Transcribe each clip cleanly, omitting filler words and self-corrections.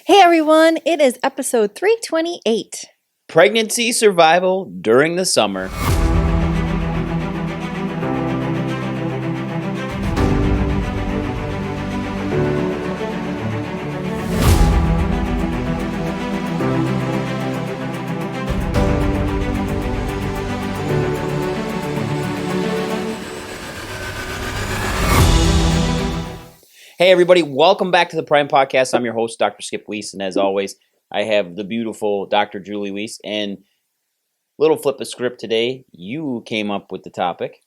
Hey everyone, it is episode 328. Pregnancy survival during the summer. Hey everybody, welcome back to the Prime Podcast. I'm your host, Dr. Skip Wyss, and as always, I have the beautiful Dr. Julie Wyss. And little flip of script today, you came up with the topic.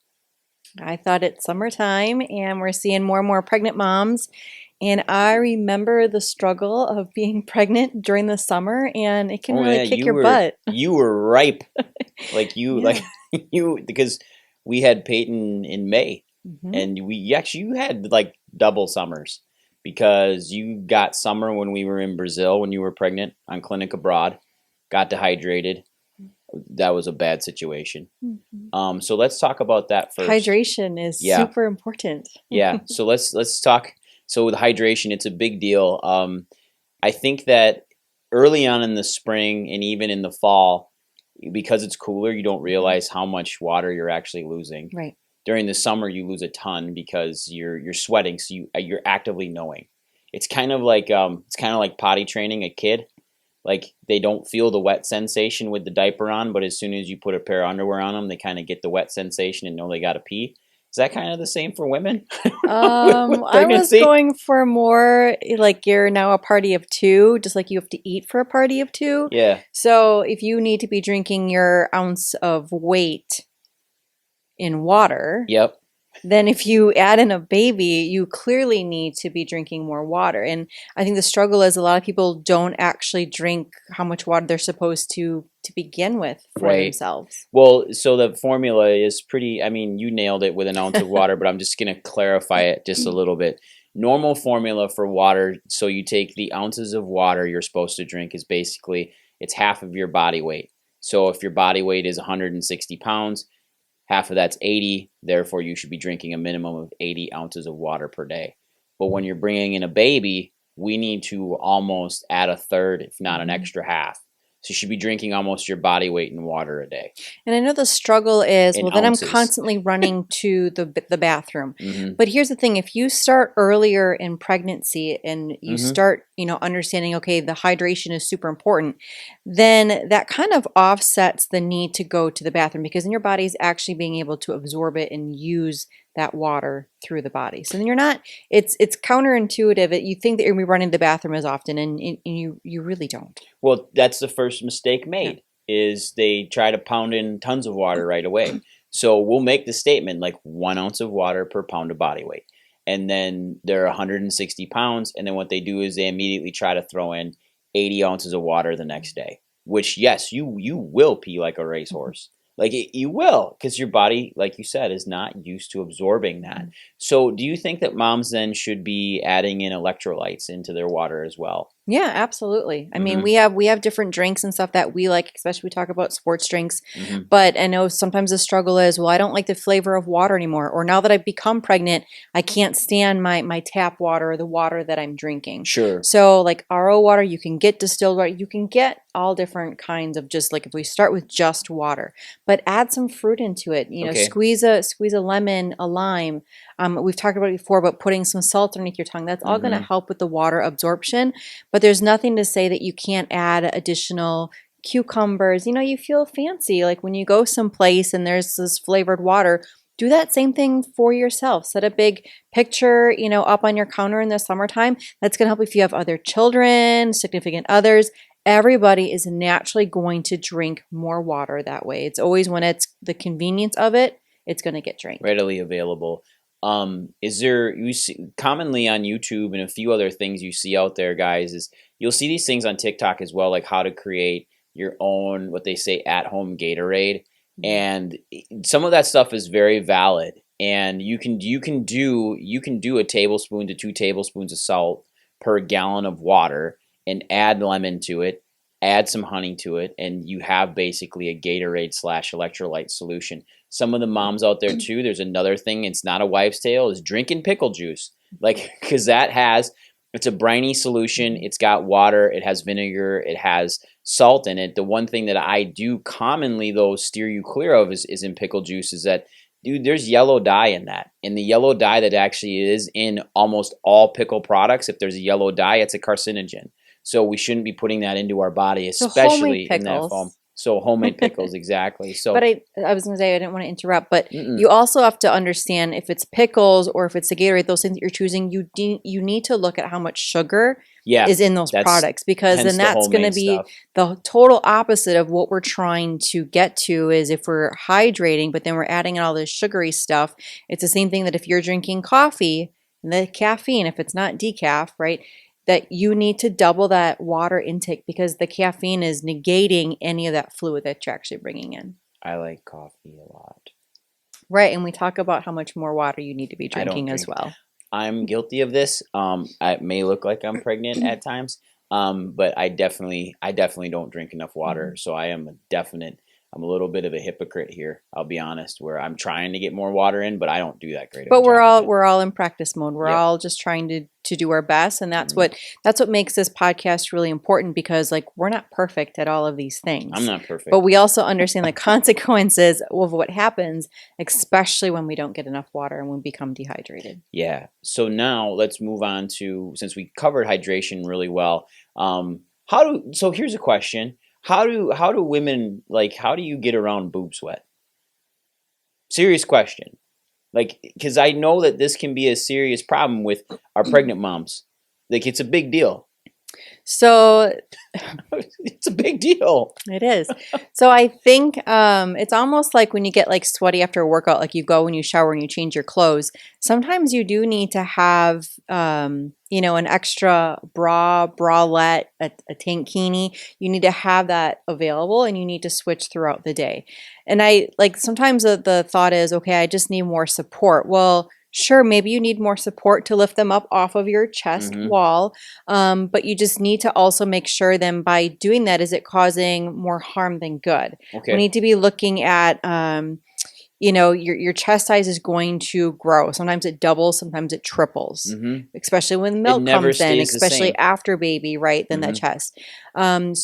I thought it's summertime and we're seeing more and more pregnant moms. And I remember the struggle of being pregnant during the summer, and it can really kick your butt. You were ripe, Yeah. because we had Peyton in May, Mhm. and you had like double summers because you got summer when we were in Brazil when you were pregnant on clinic abroad, got dehydrated. That was a bad situation. Mhm. So let's talk about that first. Hydration is Yeah. super important. Yeah. So let's talk. So with hydration, it's a big deal. I think that early on in the spring and even in the fall, because it's cooler, you don't realize how much water you're actually losing. Right. During the summer, you lose a ton because you're sweating, so you're actively knowing. It's kind of like potty training a kid. Like they don't feel the wet sensation with the diaper on, but as soon as you put a pair of underwear on them, they kind of get the wet sensation and know they got to pee. Is that kind of the same for women with I was pregnancy? going for more like you're now a party of two, just like you have to eat for a party of two. Yeah. So if you need to be drinking your ounce of weight in water, Yep. then if you add in a baby, you clearly need to be drinking more water. And I think the struggle is a lot of people don't actually drink how much water they're supposed to begin with for Right. themselves. Well, so the formula is pretty, I mean, you nailed it with an ounce of water, but I'm just going to clarify it just a little bit. Normal formula for water, so you take the ounces of water you're supposed to drink is basically, it's half of your body weight. So if your body weight is 160 pounds, half of that's 80, therefore you should be drinking a minimum of 80 ounces of water per day. But when you're bringing in a baby, we need to almost add a third, if not an extra half. So you should be drinking almost your body weight in water a day. And I know the struggle is, In well, then ounces. I'm constantly running to the bathroom. Mhm. But here's the thing, if you start earlier in pregnancy and you start, understanding, okay, the hydration is super important, then that kind of offsets the need to go to the bathroom because then your body's actually being able to absorb it and use that water through the body. So then you're not, it's counterintuitive. You think that you're going to be running to the bathroom as often and you really don't. Well, that's the first mistake made, is they try to pound in tons of water right away. So we'll make the statement like 1 ounce of water per pound of body weight. And then they're 160 pounds. And then what they do is they immediately try to throw in 80 ounces of water the next day, which, yes, you will pee like a racehorse. Like you will, because your body, like you said, is not used to absorbing that. So do you think that moms then should be adding in electrolytes into their water as well? Yeah, absolutely. I mean, we have different drinks and stuff that we like, especially we talk about sports drinks. But I know sometimes the struggle is, well, I don't like the flavor of water anymore. Or now that I've become pregnant, I can't stand my tap water or the water that I'm drinking. Sure. So like RO water, you can get distilled water, you can get all different kinds of, just like if we start with just water, but add some fruit into it. Okay. Squeeze a lemon, a lime. We've talked about it before, but putting some salt underneath your tongue, that's all going to help with the water absorption. But there's nothing to say that you can't add additional cucumbers. You feel fancy. Like when you go someplace and there's this flavored water, do that same thing for yourself. Set a big picture, up on your counter in the summertime. That's going to help if you have other children, significant others. Everybody is naturally going to drink more water that way. It's always when it's the convenience of it, it's going to get drank. Readily available. Is there, you see commonly on YouTube and a few other things you see out there, guys, is you'll see these things on TikTok as well, like how to create your own, what they say, at-home Gatorade. And some of that stuff is very valid. And you can do a tablespoon to 2 tablespoons of salt per gallon of water and add lemon to it, add some honey to it, and you have basically a Gatorade / electrolyte solution. Some of the moms out there too, there's another thing, it's not a wives' tale, is drinking pickle juice. Like, because that has It's a briny solution. It's got water. It has vinegar. It has salt in it. The one thing that I do commonly, though, steer you clear of is in pickle juice is that, dude, there's yellow dye in that. And the yellow dye that actually is in almost all pickle products, if there's a yellow dye, it's a carcinogen. So we shouldn't be putting that into our body, So homemade especially in that form. pickles. So homemade pickles, exactly. So, But I was going to say, I didn't want to interrupt, but mm-mm. you also have to understand if it's pickles or if it's the Gatorade, those things that you're choosing, you need to look at how much sugar Yeah, is in those that's products, because hence then the that's going to homemade be stuff. the total opposite of what we're trying to get to. Is if we're hydrating, but then we're adding in all this sugary stuff. It's the same thing that if you're drinking coffee, the caffeine, if it's not decaf, right? That you need to double that water intake because the caffeine is negating any of that fluid that you're actually bringing in. I like coffee a lot. Right, and we talk about how much more water you need to be I don't drinking as drink. well. I'm guilty of this. I may look like I'm pregnant at times, but I definitely don't drink enough water. So I'm a little bit of a hypocrite here. I'll be honest, where I'm trying to get more water in, but I don't do that great of a But job of it. we're all in practice mode. We're Yep. all just trying to do our best, and that's Mhm. what makes this podcast really important, because like we're not perfect at all of these things. I'm not perfect. But we also understand the consequences of what happens, especially when we don't get enough water and we become dehydrated. Yeah. So now let's move on to, since we covered hydration really well. So here's a question. How do women, like, how do you get around boob sweat? Serious question. Like, because I know that this can be a serious problem with our pregnant moms. Like, it's a big deal. So It's a big deal. it is. So I think it's almost like when you get like sweaty after a workout, like you go and you shower and you change your clothes. Sometimes you do need to have, an extra bralette, a tankini. You need to have that available, and you need to switch throughout the day. And I like sometimes the thought is, okay, I just need more support. Well, sure, maybe you need more support to lift them up off of your chest Mhm. wall. But you just need to also make sure then by doing that, is it causing more harm than good? We Okay. need to be looking at, your chest size is going to grow. Sometimes it doubles, sometimes it triples, Mhm. especially when It milk never comes in, stays the especially same. after baby, right? Then that Mhm. chest.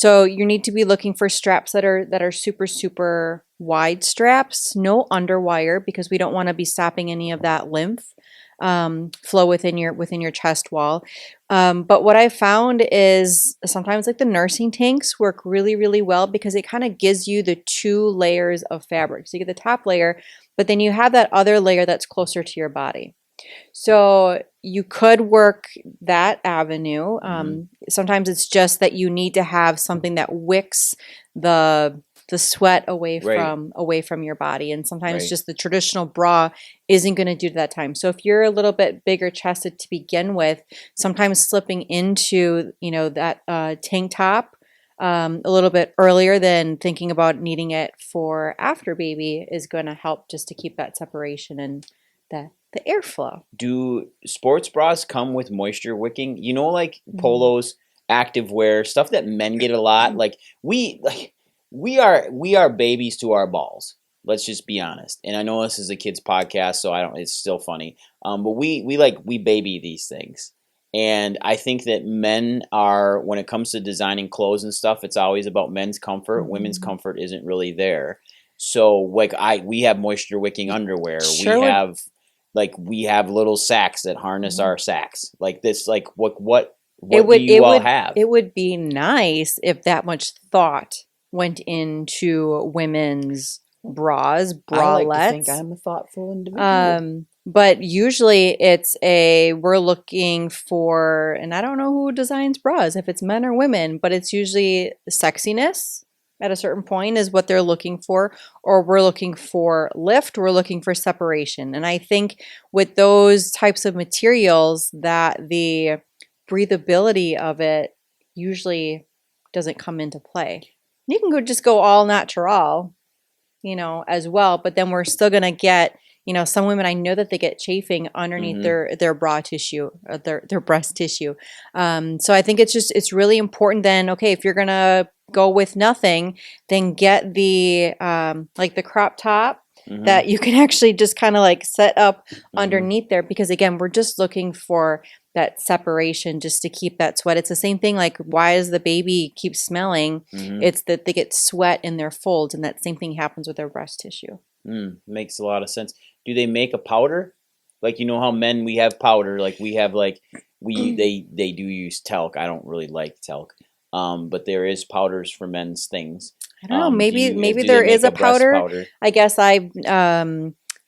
So you need to be looking for straps that are super, super wide straps, no underwire, because we don't want to be stopping any of that lymph flow within your chest wall. But what I found is sometimes like the nursing tanks work really, really well because it kind of gives you the two layers of fabric. So you get the top layer, but then you have that other layer that's closer to your body. So you could work that avenue. Sometimes it's just that you need to have something that wicks the sweat Right. away from your body, and sometimes Right. just the traditional bra isn't going to do that time. So if you're a little bit bigger chested to begin with, sometimes slipping into that tank top a little bit earlier than thinking about needing it for after baby is going to help just to keep that separation and the airflow. Do sports bras come with moisture wicking? You know, like Mhm. polos, activewear, stuff that men get a lot. We are babies to our balls. Let's just be honest. And I know this is a kids podcast, so I don't. It's still funny. But we baby these things. And I think that men are, when it comes to designing clothes and stuff, it's always about men's comfort. Women's comfort isn't really there. So we have moisture wicking underwear. Sure would. We have little sacks that harness our sacks. Like this, like what It do would you all have? it would be nice if that much thought went into women's bras, I like to think bralettes. I'm a thoughtful individual. But usually we're looking for, and I don't know who designs bras, if it's men or women, but it's usually sexiness at a certain point is what they're looking for, or we're looking for lift, we're looking for separation. And I think with those types of materials that the breathability of it usually doesn't come into play. You can just go all natural, as well, but then we're still going to get, some women, I know that they get chafing underneath their bra tissue, their breast tissue. So I think it's really important then, okay, if you're going to go with nothing, then get the, like the crop top that you can actually just kind of like set up underneath there, because again, we're just looking for that separation just to keep that sweat. It's the same thing like why does the baby keep smelling? It's that they get sweat in their folds, and that same thing happens with their breast tissue. Makes a lot of sense. Do they make a powder? Like, you know how men, we have powder, like we have like they do use talc. I don't really like talc. But there is powders for men's things. I don't know. Maybe Do they there is make a breast powder. powder? I guess I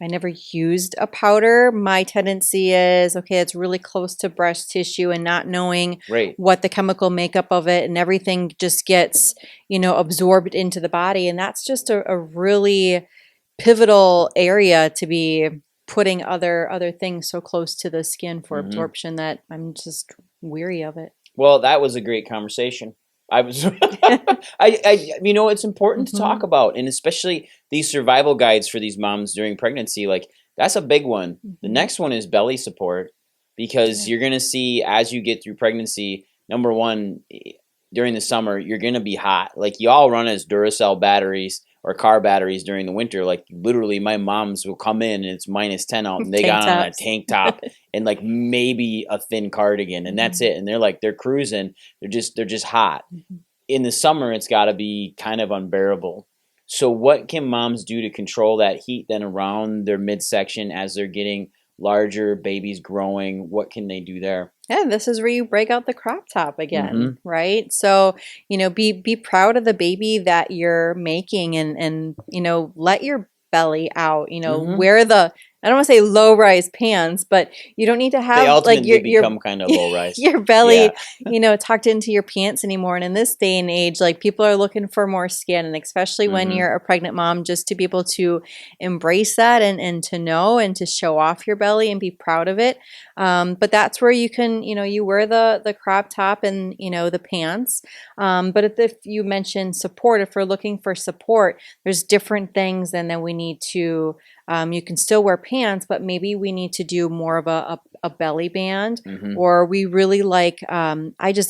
never used a powder. My tendency is okay, it's really close to breast tissue, and not knowing Right. what the chemical makeup of it and everything just gets, absorbed into the body. And that's just a really pivotal area to be putting other things so close to the skin for absorption that I'm just weary of it. Well, that was a great conversation. I was, it's important to talk about, and especially these survival guides for these moms during pregnancy. Like that's a big one. The next one is belly support, because you're gonna see as you get through pregnancy. Number one, during the summer, you're gonna be hot. Like you all run as Duracell batteries or car batteries during the winter. Like literally, my moms will come in and it's -10 out, and they got on a tank top and like maybe a thin cardigan, and that's it. And they're cruising. They're just hot. In the summer, it's got to be kind of unbearable. So, what can moms do to control that heat then around their midsection as they're getting larger, babies growing? What can they do there? Yeah, this is where you break out the crop top again, right? So, be proud of the baby that you're making, and let your belly out, wear the, I don't want to say low rise pants, but you don't need to They have like ultimately become kind of low rise. your belly, tucked into your pants anymore. And in this day and age, like people are looking for more skin, and especially when you're a pregnant mom, just to be able to embrace that and to know and to show off your belly and be proud of it. But that's where you can, you wear the crop top and, the pants. But if you mention support, if we're looking for support, there's different things then that we need to, you can still wear pants, but maybe we need to do more of a belly band, or we really like, I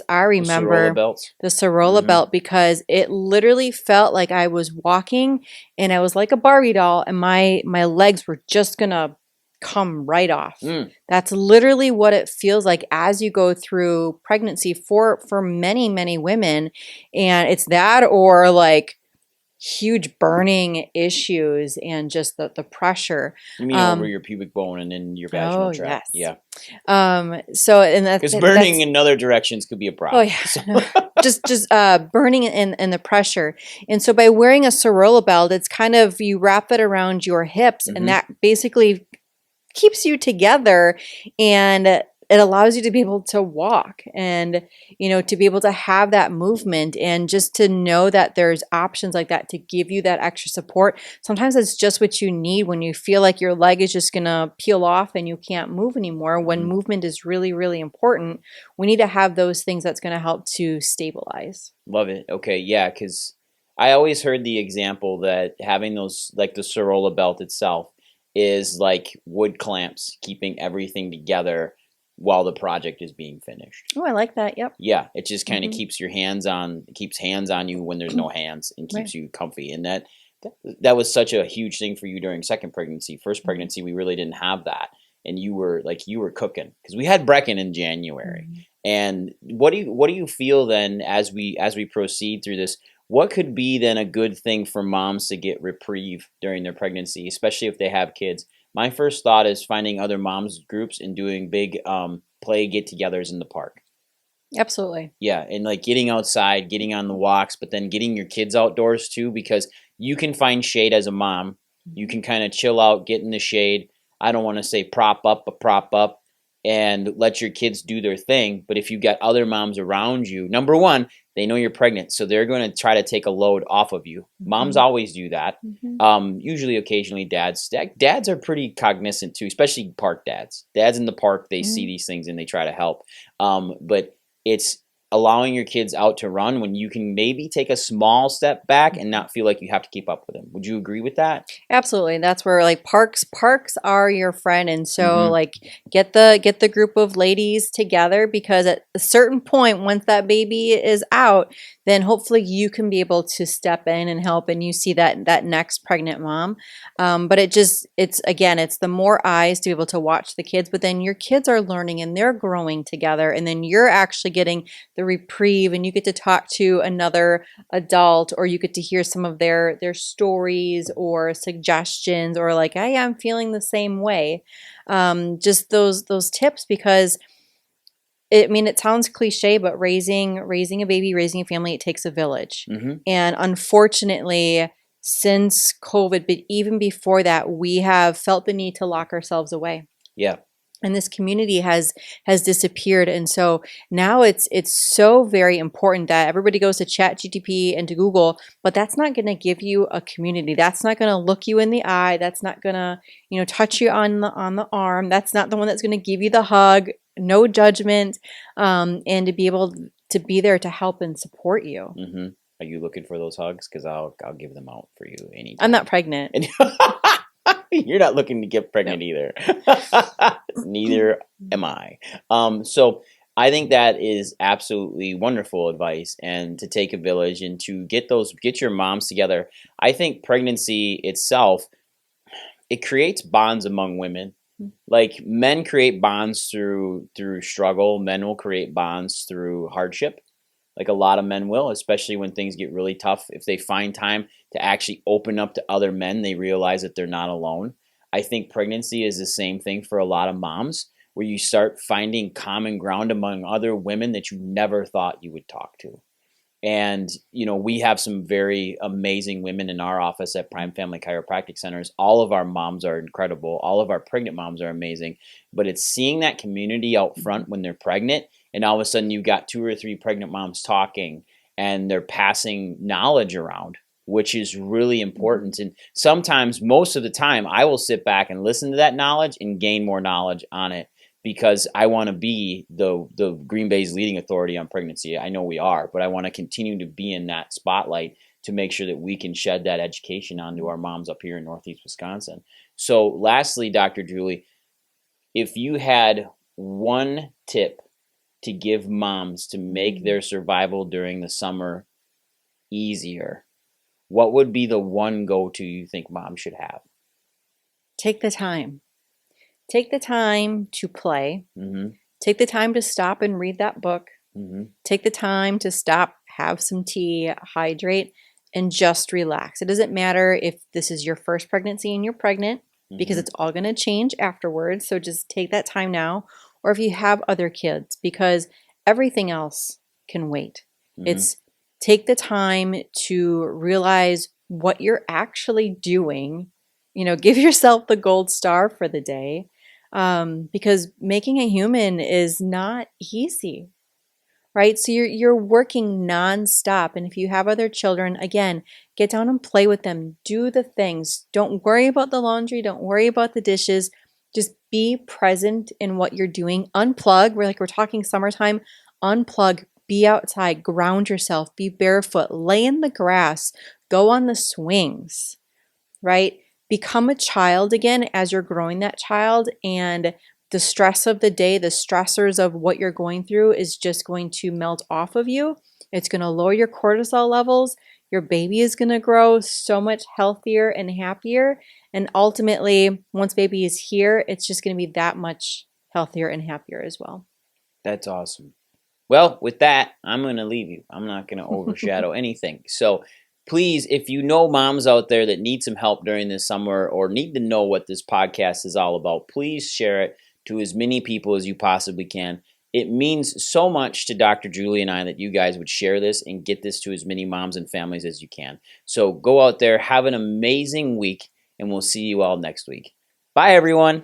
remember the Sorolla belt, because it literally felt like I was walking and I was like a Barbie doll, and my legs were just gonna come right off. That's literally what it feels like as you go through pregnancy for many, many women. And it's that, or like huge burning issues and just the pressure. You mean over your pubic bone and in your vaginal tract? Yes. So, and that's because burning in other directions could be a problem. Just burning in the pressure. And so by wearing a Sorolla belt, it's kind of, you wrap it around your hips, and that basically keeps you together, and it allows you to be able to walk and, to be able to have that movement, and just to know that there's options like that to give you that extra support. Sometimes it's just what you need when you feel like your leg is just going to peel off and you can't move anymore. When movement is really, really important, we need to have those things that's going to help to stabilize. Love it. Okay. Yeah. Because I always heard the example that having those, like the Sorolla belt itself, is like wood clamps keeping everything together while the project is being finished. Oh, I like that. Yep. Yeah, it just kind of keeps hands on you when there's no hands, and keeps you comfy. And that was such a huge thing for you during second pregnancy. First pregnancy, we really didn't have that, and you were cooking, because we had Brecken in January. And what do you feel then as we proceed through this? What could be then a good thing for moms to get reprieve during their pregnancy, especially if they have kids? My first thought is finding other moms groups and doing big play get-togethers in the park. Absolutely. Yeah, and like getting outside, getting on the walks, but then getting your kids outdoors too, because you can find shade as a mom. You can kind of chill out, get in the shade. I don't want to say prop up, but prop up, and let your kids do their thing. But if you've got other moms around you, number one, they know you're pregnant, so they're going to try to take a load off of you. Moms always do that. Usually, occasionally, dads. Dads are pretty cognizant too, especially park dads. Dads in the park, they see these things and they try to help. But it's allowing your kids out to run when you can maybe take a small step back and not feel like you have to keep up with them. Would you agree with that? Absolutely. That's where like parks are your friend. And so Mm-hmm. like get the group of ladies together, because at a certain point, once that baby is out, then hopefully you can be able to step in and help, and you see that next pregnant mom. But it's the more eyes to be able to watch the kids, but then your kids are learning and they're growing together, and then you're actually getting the reprieve, and you get to talk to another adult, or you get to hear some of their stories or suggestions, or like, hey, I'm feeling the same way. Just those tips, because it sounds cliche, but raising a baby, raising a family, it takes a village. Mm-hmm. And unfortunately, since COVID, but even before that, we have felt the need to lock ourselves away, Yeah. and this community has disappeared. And so now it's so very important that everybody goes to ChatGTP and to Google, but that's not going to give you a community. That's not going to look you in the eye. That's not going to, touch you on the arm. That's not the one that's going to give you the hug. No judgment, and to be able to be there to help and support you. Mm-hmm. Are you looking for those hugs? Because I'll give them out for you anytime. I'm not pregnant. You're not looking to get pregnant either. Neither am I. So I think that is absolutely wonderful advice, and to take a village and to get your moms together. I think pregnancy itself, it creates bonds among women. Like men create bonds through struggle. Men will create bonds through hardship. Like a lot of men will, especially when things get really tough. If they find time to actually open up to other men, they realize that they're not alone. I think pregnancy is the same thing for a lot of moms, where you start finding common ground among other women that you never thought you would talk to. And, we have some very amazing women in our office at Prime Family Chiropractic Centers. All of our moms are incredible. All of our pregnant moms are amazing. But it's seeing that community out front when they're pregnant, and all of a sudden you've got 2 or 3 pregnant moms talking, and they're passing knowledge around, which is really important. And sometimes, most of the time, I will sit back and listen to that knowledge and gain more knowledge on it, because I want to be the Green Bay's leading authority on pregnancy. I know we are, but I want to continue to be in that spotlight to make sure that we can shed that education onto our moms up here in Northeast Wisconsin. So lastly, Dr. Julie, if you had one tip to give moms to make their survival during the summer easier, what would be the one go-to you think mom should have? Take the time. Take the time to play. Mm-hmm. Take the time to stop and read that book. Mm-hmm. Take the time to stop, have some tea, hydrate, and just relax. It doesn't matter if this is your first pregnancy and you're pregnant, because it's all going to change afterwards. So just take that time now. Or if you have other kids, because everything else can wait. Mm-hmm. It's take the time to realize what you're actually doing. Give yourself the gold star for the day. Because making a human is not easy, right? So you're working nonstop, and if you have other children, again, get down and play with them. Do the things. Don't worry about the laundry. Don't worry about the dishes. Just be present in what you're doing. Unplug. We're talking summertime. Unplug. Be outside. Ground yourself. Be barefoot. Lay in the grass. Go on the swings, right? Become a child again as you're growing that child, and the stress of the day, the stressors of what you're going through is just going to melt off of you. It's going to lower your cortisol levels. Your baby is going to grow so much healthier and happier. And ultimately, once baby is here, it's just going to be that much healthier and happier as well. That's awesome. Well, with that, I'm going to leave you. I'm not going to overshadow anything. So please, if you know moms out there that need some help during this summer, or need to know what this podcast is all about, please share it to as many people as you possibly can. It means so much to Dr. Julie and I that you guys would share this and get this to as many moms and families as you can. So go out there, have an amazing week, and we'll see you all next week. Bye, everyone.